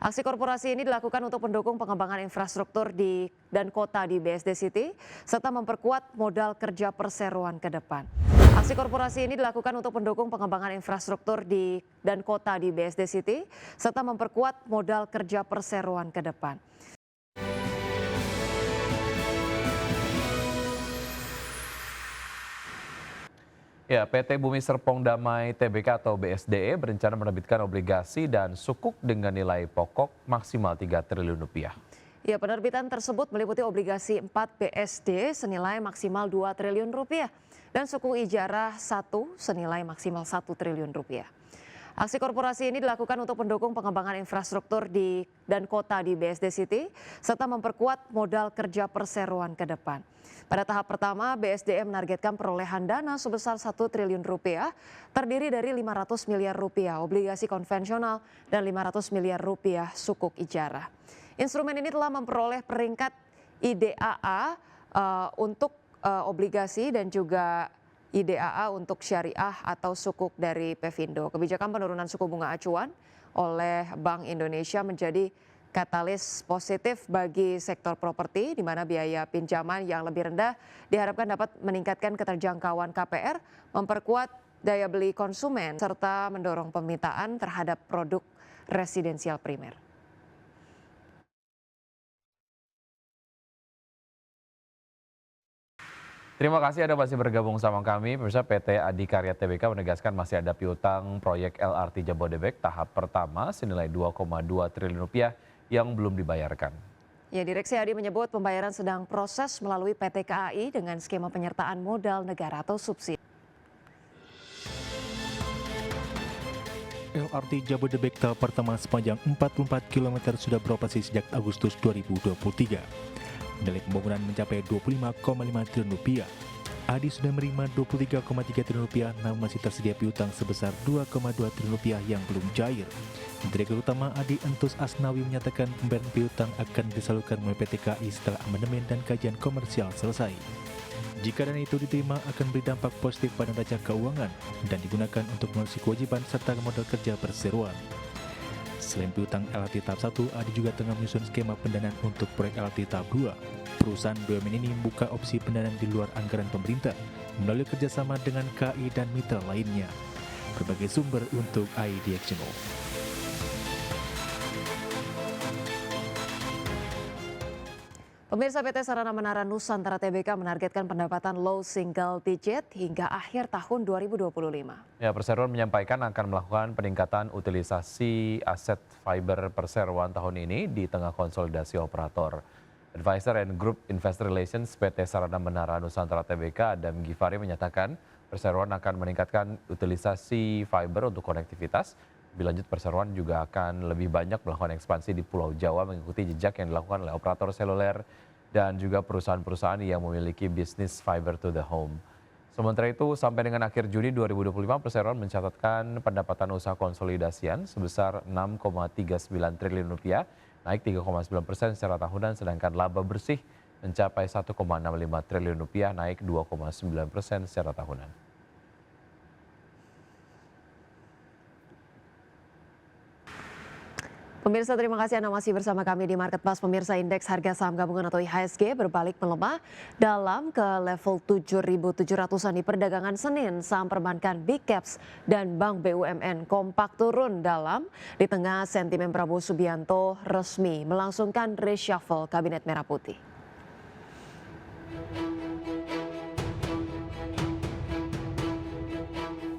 Aksi korporasi ini dilakukan untuk mendukung pengembangan infrastruktur dan kota di BSD City, serta memperkuat modal kerja perseroan ke depan. Aksi korporasi ini dilakukan untuk mendukung pengembangan infrastruktur dan kota di BSD City, serta memperkuat modal kerja perseroan ke depan. Ya, PT Bumi Serpong Damai Tbk atau BSDE berencana menerbitkan obligasi dan sukuk dengan nilai pokok maksimal 3 triliun rupiah. Ya, penerbitan tersebut meliputi obligasi 4 BSD senilai maksimal 2 triliun rupiah dan suku ijarah 1 senilai maksimal 1 triliun rupiah. Aksi korporasi ini dilakukan untuk mendukung pengembangan infrastruktur dan kota di BSD City, serta memperkuat modal kerja perseroan ke depan. Pada tahap pertama, BSDE menargetkan perolehan dana sebesar 1 triliun rupiah, terdiri dari 500 miliar rupiah obligasi konvensional dan 500 miliar rupiah sukuk ijarah. Instrumen ini telah memperoleh peringkat IDAA untuk obligasi dan juga IDAA untuk syariah atau sukuk dari Pevindo. Kebijakan penurunan suku bunga acuan oleh Bank Indonesia menjadi katalis positif bagi sektor properti, di mana biaya pinjaman yang lebih rendah diharapkan dapat meningkatkan keterjangkauan KPR, memperkuat daya beli konsumen, serta mendorong permintaan terhadap produk residensial primer. Terima kasih Anda masih bergabung sama kami. Pemirsa, PT Adikarya Tbk menegaskan masih ada piutang proyek LRT Jabodebek tahap pertama senilai 2,2 triliun rupiah yang belum dibayarkan. Ya, Direksi Adi menyebut pembayaran sedang proses melalui PT KAI dengan skema penyertaan modal negara atau subsidi. LRT Jabodebek tahap pertama sepanjang 44 km sudah beroperasi sejak Agustus 2023. Nilai pembangunan mencapai 25,5 triliun rupiah. Adi sudah menerima 23,3 triliun rupiah, namun masih tersedia piutang sebesar 2,2 triliun rupiah yang belum cair. Direktur Utama Adi Entus Asnawi menyatakan pembayaran piutang akan disalurkan melalui PT KAI setelah amandemen dan kajian komersial selesai. Jika dana itu diterima akan beri dampak positif pada neraca keuangan dan digunakan untuk melunasi kewajiban serta modal kerja perseroan. Selain piutang LRT tahap 1, Adi juga tengah menyusun skema pendanaan untuk proyek LRT tahap 2. Perusahaan BUMN ini membuka opsi pendanaan di luar anggaran pemerintah melalui kerjasama dengan KAI dan mitra lainnya. Berbagai sumber untuk ID Action. Pemirsa, PT Sarana Menara Nusantara Tbk menargetkan pendapatan low single digit hingga akhir tahun 2025. Ya, perseroan menyampaikan akan melakukan peningkatan utilisasi aset fiber perseroan tahun ini di tengah konsolidasi operator. Advisor and Group Investor Relations PT Sarana Menara Nusantara Tbk Adam Gifari menyatakan perseroan akan meningkatkan utilisasi fiber untuk konektivitas. Lebih lanjut, perseroan juga akan lebih banyak melakukan ekspansi di Pulau Jawa mengikuti jejak yang dilakukan oleh operator seluler dan juga perusahaan-perusahaan yang memiliki bisnis fiber to the home. Sementara itu, sampai dengan akhir Juni 2025, perseroan mencatatkan pendapatan usaha konsolidasian sebesar 6,39 triliun rupiah, naik 3,9% secara tahunan, sedangkan laba bersih mencapai 1,65 triliun rupiah, naik 2,9% secara tahunan. Pemirsa, terima kasih Anda masih bersama kami di Market Plus. Pemirsa, indeks harga saham gabungan atau IHSG berbalik melemah dalam ke level 7.700-an di perdagangan Senin. Saham perbankan Big Caps dan Bank BUMN kompak turun dalam di tengah sentimen Prabowo Subianto resmi melangsungkan reshuffle Kabinet Merah Putih.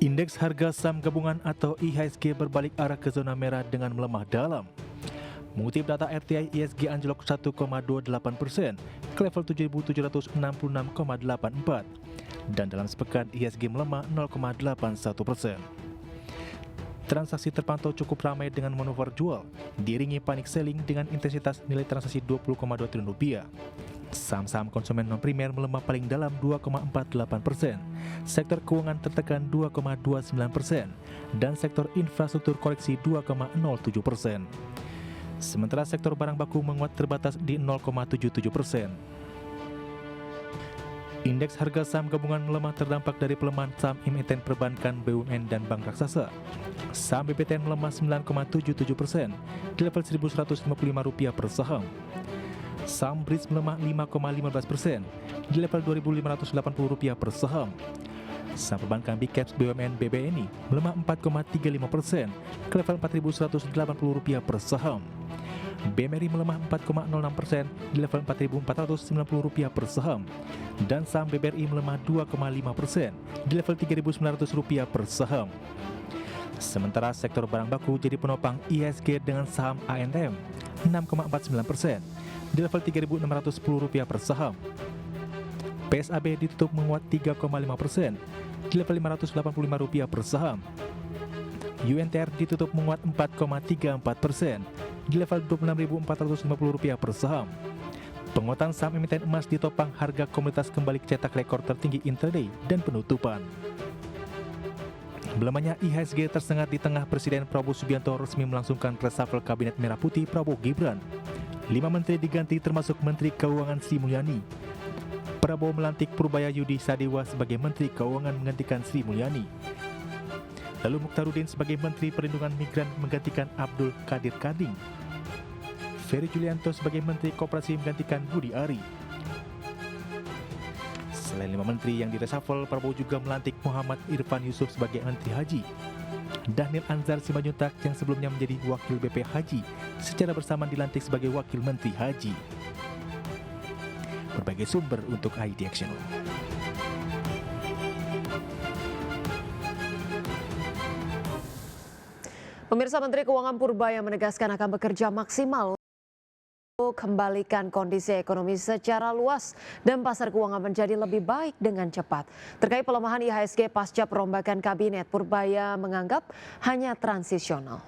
Indeks harga saham gabungan atau IHSG berbalik arah ke zona merah dengan melemah dalam. Mengutip data RTI, IHSG anjlok 1,28% ke level 7.766,84 dan dalam sepekan IHSG melemah 0,81%. Transaksi terpantau cukup ramai dengan manuver jual, diiringi panic selling dengan intensitas nilai transaksi 20,2 triliun rupiah. Saham-saham konsumen non-primer melemah paling dalam 2,48%, sektor keuangan tertekan 2,29%, dan sektor infrastruktur koreksi 2,07%. Sementara sektor barang baku menguat terbatas di 0,77%. Indeks harga saham gabungan melemah terdampak dari pelemahan saham emiten perbankan, BUMN, dan bank raksasa. Saham BPTN melemah 9,77% di level Rp1.155 per saham. Saham BRIDS melemah 5,15% di level Rp2.580 per saham. Saham perbankan Big Caps BUMN BBNI melemah 4,35% ke level Rp4.180 per saham. BMRI melemah 4,06% di level Rp4.490 per saham, dan saham BBRI melemah 2,5% di level Rp3.900 per saham. Sementara sektor barang baku jadi penopang IHSG dengan saham ANM 6,49% di level Rp3.610 per saham. PSAB ditutup menguat 3,5% di level Rp585 per saham. UNTR ditutup menguat 4,34% di level Rp26.450 per saham. Penguatan saham emiten emas ditopang harga komoditas kembali cetak rekor tertinggi intraday dan penutupan. Melemahnya IHSG tersengat di tengah Presiden Prabowo Subianto resmi melangsungkan reshuffle Kabinet Merah Putih Prabowo Gibran. 5 menteri diganti termasuk Menteri Keuangan Sri Mulyani. Prabowo melantik Purbaya Yudi Sadewa sebagai Menteri Keuangan menggantikan Sri Mulyani. Lalu Mukhtarudin sebagai Menteri Perlindungan Migran menggantikan Abdul Qadir Karding. Ferry Julianto sebagai Menteri Koperasi menggantikan Budi Ari. Selain 5 menteri yang direshuffle, Prabowo juga melantik Muhammad Irfan Yusuf sebagai Menteri Haji. Dhanil Anzar Simanjuntak yang sebelumnya menjadi Wakil BP Haji secara bersamaan dilantik sebagai Wakil Menteri Haji. Berbagai sumber untuk ID Action. Pemirsa, Menteri Keuangan Purbaya menegaskan akan bekerja maksimal untuk kembalikan kondisi ekonomi secara luas dan pasar keuangan menjadi lebih baik dengan cepat. Terkait pelemahan IHSG pasca perombakan kabinet, Purbaya menganggap hanya transisional.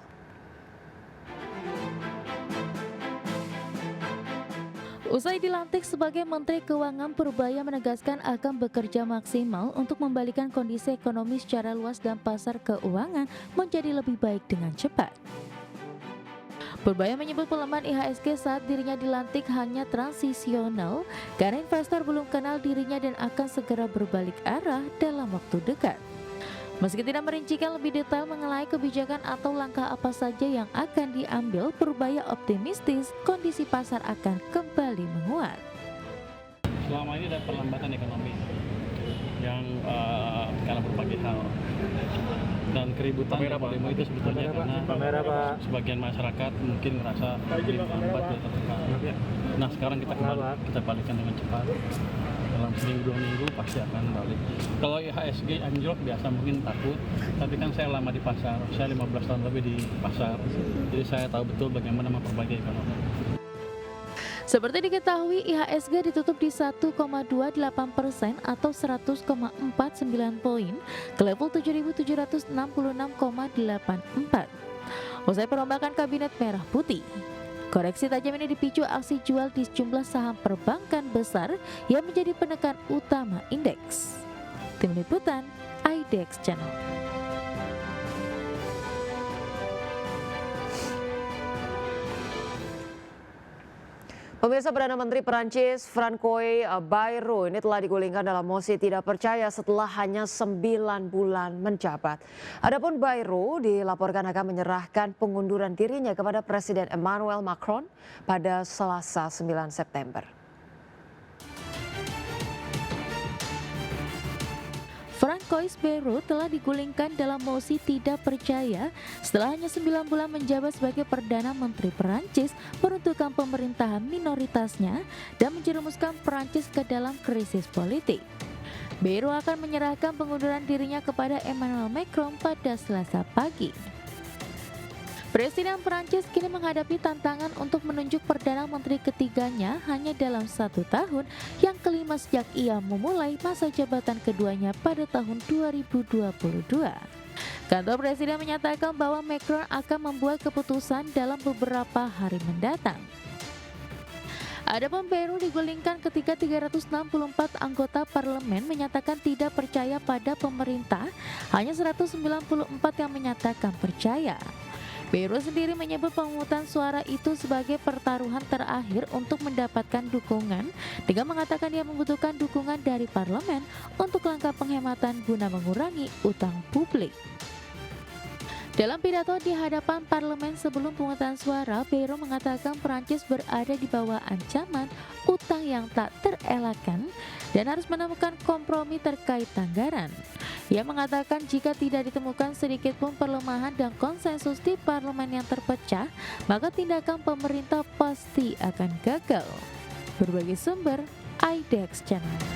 Usai dilantik sebagai Menteri Keuangan, Purbaya menegaskan akan bekerja maksimal untuk membalikan kondisi ekonomi secara luas dan pasar keuangan menjadi lebih baik dengan cepat. Purbaya menyebut pelemahan IHSG saat dirinya dilantik hanya transisional karena investor belum kenal dirinya dan akan segera berbalik arah dalam waktu dekat. Meski tidak merincikan lebih detail mengenai kebijakan atau langkah apa saja yang akan diambil, Purbaya optimistis kondisi pasar akan kembali menguat. Selama ini ada perlambatan ekonomi yang karena berbagai hal dan keributan yang demo itu sebetulnya karena sebagian masyarakat mungkin merasa lambat ya tertekan. Nah sekarang kita balikan dengan cepat. Dalam seminggu 2 minggu pasti akan balik. Kalau IHSG anjlok biasa mungkin takut, tapi kan saya lama di pasar, saya 15 tahun lebih di pasar, jadi saya tahu betul bagaimana memperbaiki ekonomi. Seperti diketahui, IHSG ditutup di 1,28% atau 100,49 poin ke level 7.766,84. Usai perombakan Kabinet Merah Putih. Koreksi tajam ini dipicu aksi jual di sejumlah saham perbankan besar yang menjadi penekan utama indeks. Tim Liputan, IDX Channel. Pemirsa, Perdana Menteri Perancis Francois Bayrou ini telah digulingkan dalam mosi tidak percaya setelah hanya 9 bulan menjabat. Adapun Bayrou dilaporkan akan menyerahkan pengunduran dirinya kepada Presiden Emmanuel Macron pada Selasa 9 September. Francois Bayrou telah digulingkan dalam mosi tidak percaya setelah hanya 9 bulan menjabat sebagai Perdana Menteri Perancis, meruntuhkan pemerintahan minoritasnya dan menjerumuskan Perancis ke dalam krisis politik. Bayrou akan menyerahkan pengunduran dirinya kepada Emmanuel Macron pada Selasa pagi. Presiden Perancis kini menghadapi tantangan untuk menunjuk Perdana Menteri ketiganya hanya dalam 1 tahun, yang kelima sejak ia memulai masa jabatan keduanya pada tahun 2022. Kantor Presiden menyatakan bahwa Macron akan membuat keputusan dalam beberapa hari mendatang. Adapun Bayrou digulingkan ketika 364 anggota parlemen menyatakan tidak percaya pada pemerintah, hanya 194 yang menyatakan percaya. Bayrou sendiri menyebut pemungutan suara itu sebagai pertaruhan terakhir untuk mendapatkan dukungan, dengan mengatakan dia membutuhkan dukungan dari parlemen untuk langkah penghematan guna mengurangi utang publik. Dalam pidato di hadapan parlemen sebelum pemungutan suara, Bayrou mengatakan Perancis berada di bawah ancaman utang yang tak terelakkan dan harus menemukan kompromi terkait anggaran. Ia mengatakan jika tidak ditemukan sedikit pun perlemahan dan konsensus di parlemen yang terpecah, maka tindakan pemerintah pasti akan gagal. Berbagai sumber, IDEX Channel.